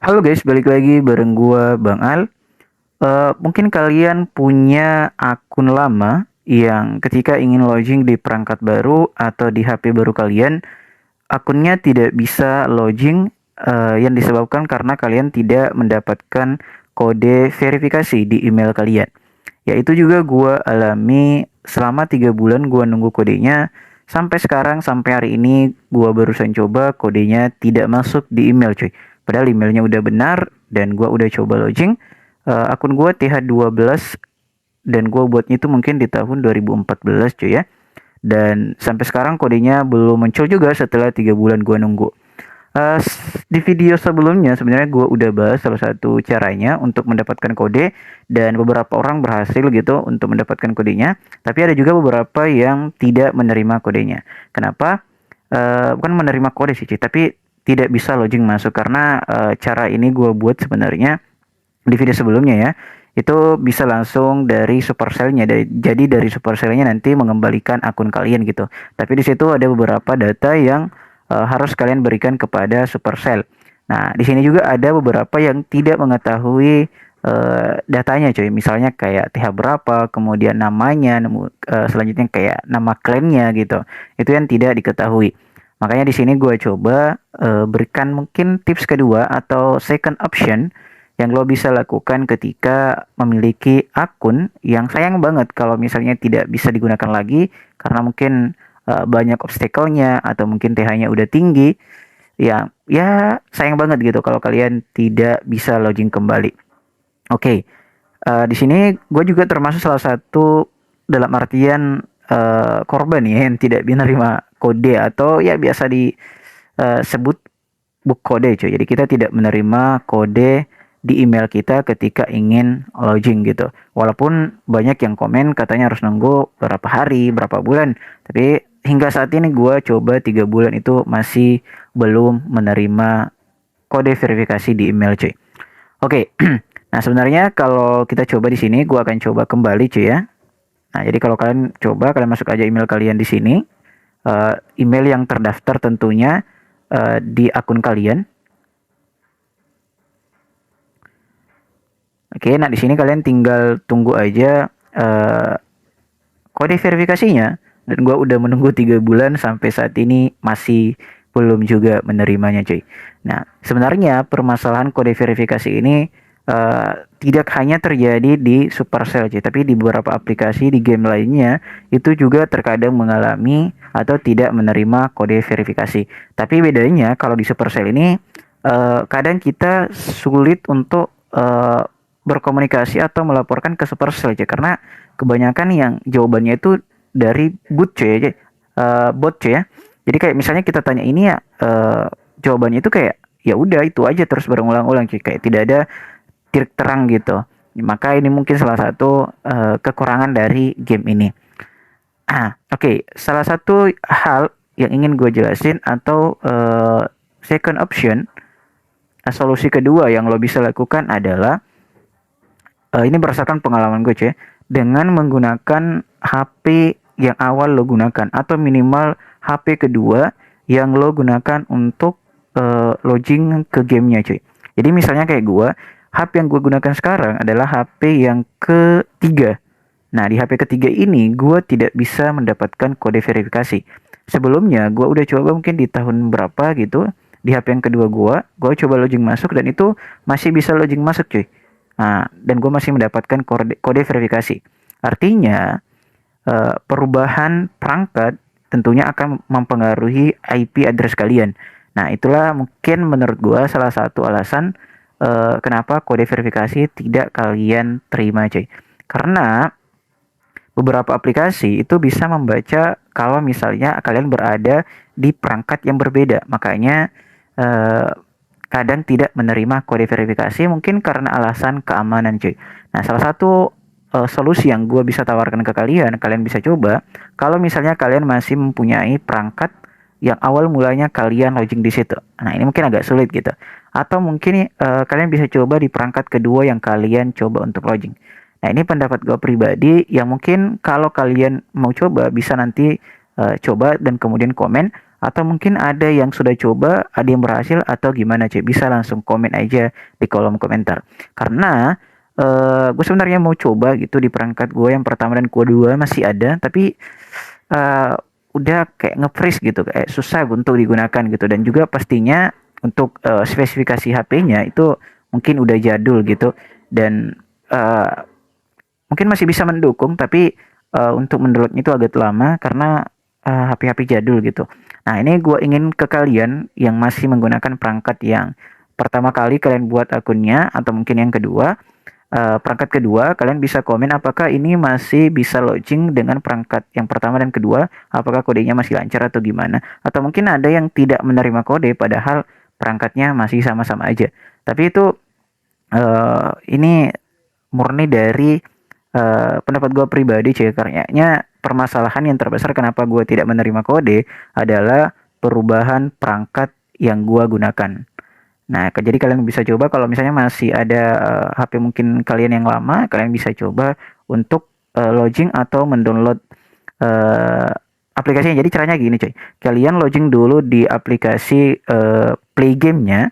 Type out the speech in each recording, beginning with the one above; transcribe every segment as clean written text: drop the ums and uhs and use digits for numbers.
Halo guys, balik lagi bareng gua Bang Al. Mungkin kalian punya akun lama yang ketika ingin login di perangkat baru atau di HP baru kalian, akunnya tidak bisa login yang disebabkan karena kalian tidak mendapatkan kode verifikasi di email kalian. Ya itu juga gua alami selama 3 bulan gua nunggu kodenya. Sampai sekarang, sampai hari ini gua barusan coba kodenya tidak masuk di email cuy. Padahal emailnya udah benar dan gua udah coba login. Akun gua TH12 dan gua buatnya itu mungkin di tahun 2014 cuy ya. Dan sampai sekarang kodenya belum muncul juga setelah 3 bulan gua nunggu. Di video sebelumnya sebenarnya gue udah bahas salah satu caranya untuk mendapatkan kode dan beberapa orang berhasil gitu untuk mendapatkan kodenya. Tapi ada juga beberapa yang tidak menerima kodenya. Kenapa? Bukan menerima kode sih, tapi tidak bisa login masuk karena cara ini gue buat sebenarnya di video sebelumnya ya. Itu bisa langsung dari Supercell-nya. Jadi dari Supercell-nya nanti mengembalikan akun kalian gitu. Tapi di situ ada beberapa data yang harus kalian berikan kepada Supercell. Nah, di sini juga ada beberapa yang tidak mengetahui datanya cuy. Misalnya kayak TH berapa, kemudian namanya, selanjutnya kayak nama klaimnya gitu. Itu yang tidak diketahui. Makanya di sini gue coba berikan mungkin tips kedua atau second option yang lo bisa lakukan ketika memiliki akun yang sayang banget kalau misalnya tidak bisa digunakan lagi karena mungkin banyak obstacle-nya atau mungkin TH-nya udah tinggi. Ya sayang banget gitu kalau kalian tidak bisa login kembali. Oke, di sini gue juga termasuk salah satu dalam artian korban ya yang tidak menerima kode atau ya biasa disebut book kode cuy. Jadi kita tidak menerima kode di email kita ketika ingin login gitu. Walaupun banyak yang komen katanya harus nunggu berapa hari, berapa bulan. Tapi hingga saat ini gue coba 3 bulan itu masih belum menerima kode verifikasi di email cuy. Oke, nah sebenarnya kalau kita coba di sini, gue akan coba kembali cuy ya. Nah jadi kalau kalian coba, kalian masuk aja email kalian di sini. Email yang terdaftar tentunya di akun kalian. Oke, nah di sini kalian tinggal tunggu aja kode verifikasinya. Dan gue udah menunggu 3 bulan sampai saat ini masih belum juga menerimanya cuy. Nah sebenarnya permasalahan kode verifikasi ini tidak hanya terjadi di Supercell cuy, tapi di beberapa aplikasi di game lainnya itu juga terkadang mengalami atau tidak menerima kode verifikasi. Tapi bedanya kalau di Supercell ini kadang kita sulit untuk berkomunikasi atau melaporkan ke Supercell aja karena kebanyakan yang jawabannya itu dari bot cuy aja, bot cuy ya. Jadi kayak misalnya kita tanya ini ya, jawabannya itu kayak ya udah itu aja terus berulang-ulang cuy, kayak tidak ada titik terang gitu. Maka ini mungkin salah satu kekurangan dari game ini. Oke, salah satu hal yang ingin gue jelasin atau second option, solusi kedua yang lo bisa lakukan adalah ini berdasarkan pengalaman gue cuy, dengan menggunakan HP yang awal lo gunakan atau minimal HP kedua yang lo gunakan untuk login ke gamenya cuy. Jadi misalnya kayak gue, HP yang gue gunakan sekarang adalah HP yang ketiga. Nah di HP ketiga ini gue tidak bisa mendapatkan kode verifikasi. Sebelumnya gue udah coba mungkin di tahun berapa gitu, di HP yang kedua gue coba login masuk dan itu masih bisa login masuk cuy. Nah, dan gue masih mendapatkan kode verifikasi. Artinya perubahan perangkat tentunya akan mempengaruhi IP address kalian. Nah, itulah mungkin menurut gue salah satu alasan kenapa kode verifikasi tidak kalian terima cuy. Karena beberapa aplikasi itu bisa membaca kalau misalnya kalian berada di perangkat yang berbeda. Makanya kadang tidak menerima kode verifikasi mungkin karena alasan keamanan cuy. Nah salah satu solusi yang gue bisa tawarkan ke kalian, kalian bisa coba kalau misalnya kalian masih mempunyai perangkat yang awal mulanya kalian login di situ. Nah ini mungkin agak sulit gitu. Atau mungkin kalian bisa coba di perangkat kedua yang kalian coba untuk login. Nah ini pendapat gue pribadi yang mungkin kalau kalian mau coba bisa nanti coba dan kemudian komen Atau mungkin ada yang sudah coba, ada yang berhasil atau gimana cuy? Bisa langsung komen aja di kolom komentar. Karena gue sebenarnya mau coba gitu di perangkat gue yang pertama dan kedua masih ada, tapi eh, udah kayak nge-freeze gitu, kayak susah untuk digunakan gitu. Dan juga pastinya untuk spesifikasi HP-nya itu mungkin udah jadul gitu, dan eh, mungkin masih bisa mendukung, tapi untuk mendownloadnya itu agak lama karena HP-HP jadul gitu. Nah, ini gue ingin ke kalian yang masih menggunakan perangkat yang pertama kali kalian buat akunnya, atau mungkin yang kedua, perangkat kedua, kalian bisa komen apakah ini masih bisa login dengan perangkat yang pertama dan kedua, apakah kodenya masih lancar atau gimana. Atau mungkin ada yang tidak menerima kode padahal perangkatnya masih sama-sama aja. Tapi itu ini murni dari pendapat gue pribadi cuy. Karenanya permasalahan yang terbesar kenapa gue tidak menerima kode adalah perubahan perangkat yang gue gunakan. Nah, jadi kalian bisa coba kalau misalnya masih ada HP mungkin kalian yang lama, kalian bisa coba untuk login atau mendownload uh, aplikasinya. Jadi caranya gini cuy, kalian login dulu di aplikasi Play Game-nya.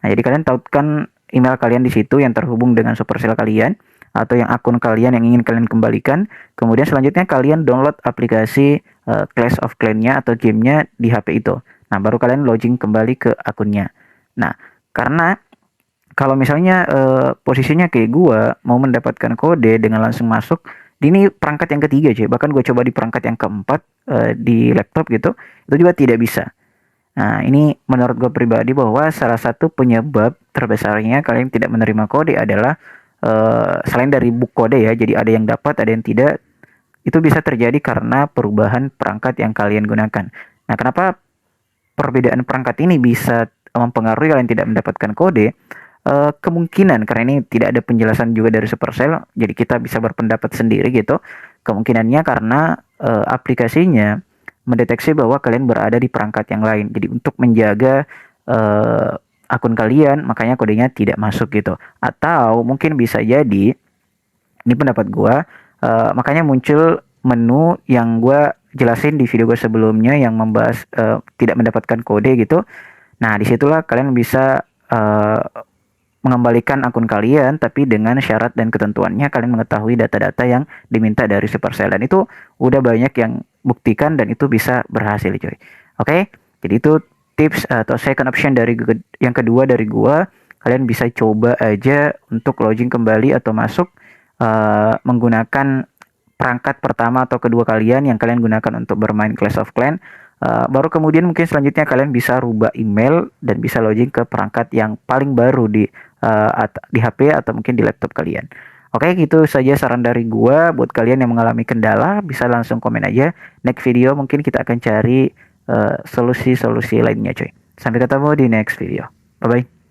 Nah, jadi kalian tautkan email kalian di situ yang terhubung dengan Supercell kalian atau yang akun kalian yang ingin kalian kembalikan. Kemudian selanjutnya kalian download aplikasi Clash of Clans-nya atau gamenya di HP itu. Nah, baru kalian login kembali ke akunnya. Nah, karena kalau misalnya posisinya kayak gua mau mendapatkan kode dengan langsung masuk, ini perangkat yang ketiga cuy. Bahkan gue coba di perangkat yang keempat di laptop gitu, itu juga tidak bisa. Nah, ini menurut gue pribadi bahwa salah satu penyebab terbesarnya kalian tidak menerima kode adalah selain dari book kode ya, jadi ada yang dapat, ada yang tidak. Itu bisa terjadi karena perubahan perangkat yang kalian gunakan. Nah, kenapa perbedaan perangkat ini bisa mempengaruhi kalian tidak mendapatkan kode? Kemungkinan karena ini tidak ada penjelasan juga dari Supercell, jadi kita bisa berpendapat sendiri gitu. Kemungkinannya karena aplikasinya mendeteksi bahwa kalian berada di perangkat yang lain. Jadi untuk menjaga akun kalian, makanya kodenya tidak masuk gitu. Atau mungkin bisa jadi, ini pendapat gua, makanya muncul menu yang gua jelasin di video gue sebelumnya yang membahas tidak mendapatkan kode gitu. Nah, disitulah kalian bisa mengembalikan akun kalian, tapi dengan syarat dan ketentuannya kalian mengetahui data-data yang diminta dari Supercell, dan itu udah banyak yang buktikan dan itu bisa berhasil coy. Oke, jadi itu tips atau second option dari yang kedua dari gua. Kalian bisa coba aja untuk login kembali atau masuk menggunakan perangkat pertama atau kedua kalian yang kalian gunakan untuk bermain Clash of Clans. Baru kemudian mungkin selanjutnya kalian bisa rubah email dan bisa login ke perangkat yang paling baru di HP atau mungkin di laptop kalian. Oke, gitu saja saran dari gua. Buat kalian yang mengalami kendala bisa langsung komen aja. Next video mungkin kita akan cari solusi-solusi lainnya cuy. Sampai ketemu di next video. Bye bye.